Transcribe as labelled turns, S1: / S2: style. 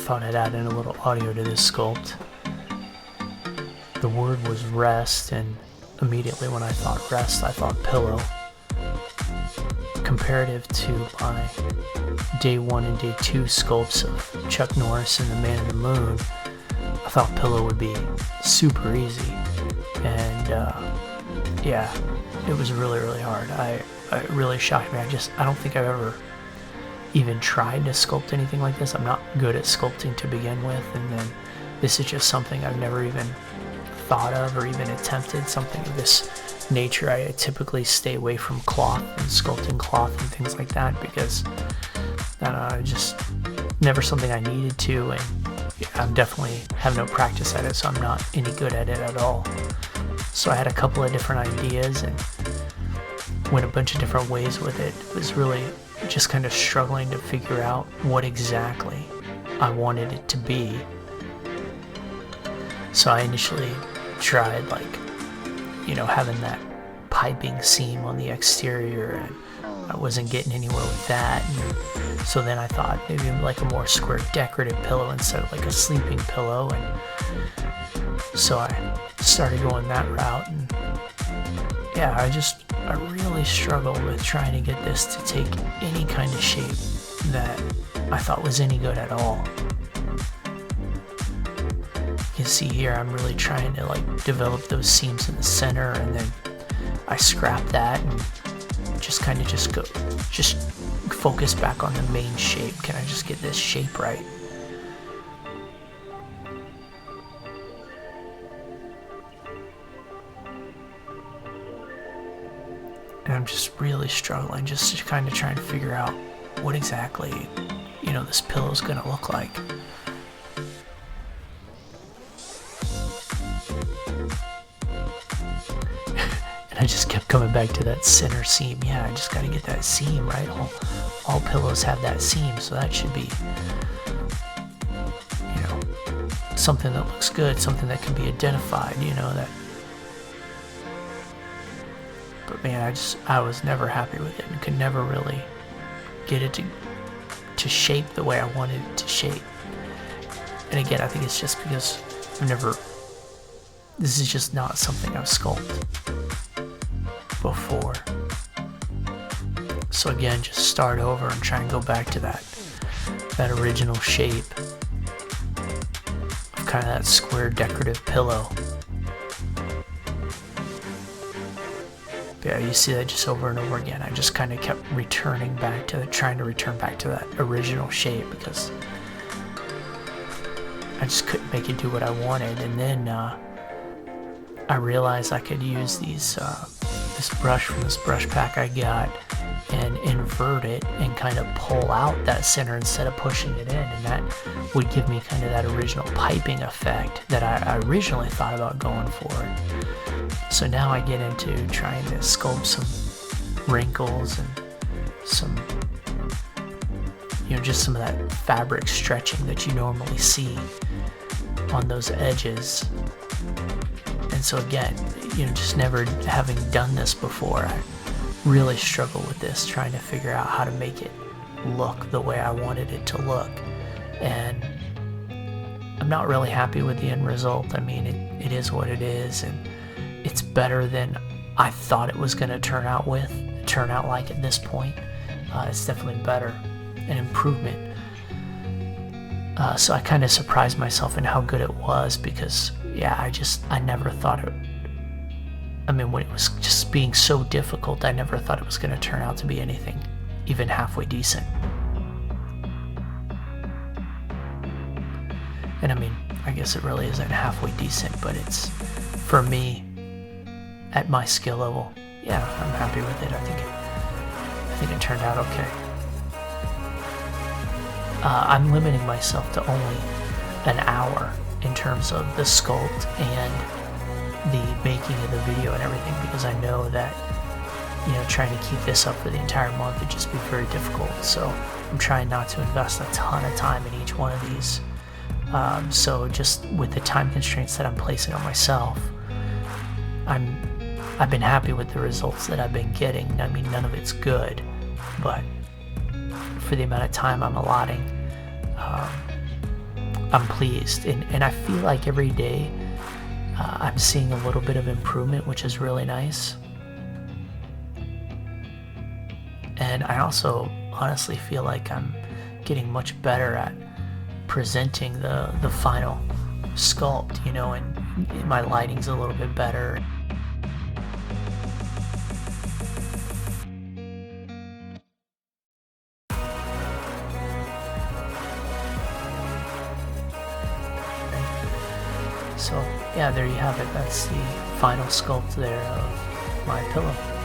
S1: thought I'd add in a little audio to this sculpt. The word was rest, and immediately when I thought rest, I thought pillow. Comparative to my day 1 and day 2 sculpts of Chuck Norris and the Man in the Moon, I thought pillow would be super easy. And yeah, it was really, really hard. It really shocked me. I don't think I've ever even tried to sculpt anything like this. I'm not good at sculpting to begin with, and then this is just something I've never even thought of or even attempted, something of this nature. I typically stay away from cloth and sculpting cloth and things like that because just never something I needed to, and I'm definitely have no practice at it, so I'm not any good at it at all. So I had a couple of different ideas and went a bunch of different ways with it. It was really just kind of struggling to figure out what exactly I wanted it to be. So I initially tried having that piping seam on the exterior, and I wasn't getting anywhere with that. And so then I thought maybe like a more square decorative pillow instead of like a sleeping pillow, and so I started going that route. And yeah, I really struggled with trying to get this to take any kind of shape that I thought was any good at all. You can see here I'm really trying to develop those seams in the center, and then I scrap that and just focus back on the main shape. Can I just get this shape right? And I'm just really struggling just to kind of try and figure out what exactly, this pillow is going to look like. And I just kept coming back to that center seam. Yeah, I just got to get that seam right. All pillows have that seam, so that should be, something that looks good, something that can be identified, that. But man, I was never happy with it and could never really get it to shape the way I wanted it to shape. And again, I think it's just because this is just not something I've sculpted before. So again, just start over and try and go back to that original shape of kind of that square decorative pillow. Yeah, you see that just over and over again. I just kind of kept trying to return back to that original shape because I just couldn't make it do what I wanted. And then I realized I could use this brush from this brush pack I got and invert it and kind of pull out that center instead of pushing it in, and that would give me kind of that original piping effect that I originally thought about going for. So now I get into trying to sculpt some wrinkles and some, just some of that fabric stretching that you normally see on those edges. And so again, just never having done this before, I really struggle with this, trying to figure out how to make it look the way I wanted it to look. And I'm not really happy with the end result. I mean, it is what it is, and it's better than I thought it was going to turn out like at this point. It's definitely better, an improvement. So I kind of surprised myself in how good it was because, yeah, I never thought it. I mean, when it was just being so difficult, I never thought it was going to turn out to be anything even halfway decent. And I mean, I guess it really isn't halfway decent, but it's, for me, at my skill level, yeah, I'm happy with it. I think it turned out okay. I'm limiting myself to only an hour in terms of the sculpt and the making of the video and everything, because I know that trying to keep this up for the entire month would just be very difficult. So I'm trying not to invest a ton of time in each one of these. So just with the time constraints that I'm placing on myself, I've been happy with the results that I've been getting. I mean, none of it's good, but for the amount of time I'm allotting, I'm pleased, and I feel like every day I'm seeing a little bit of improvement, which is really nice. And I also honestly feel like I'm getting much better at presenting the final sculpt, you know, and my lighting's a little bit better. So yeah, there you have it. That's the final sculpt there of my pillow.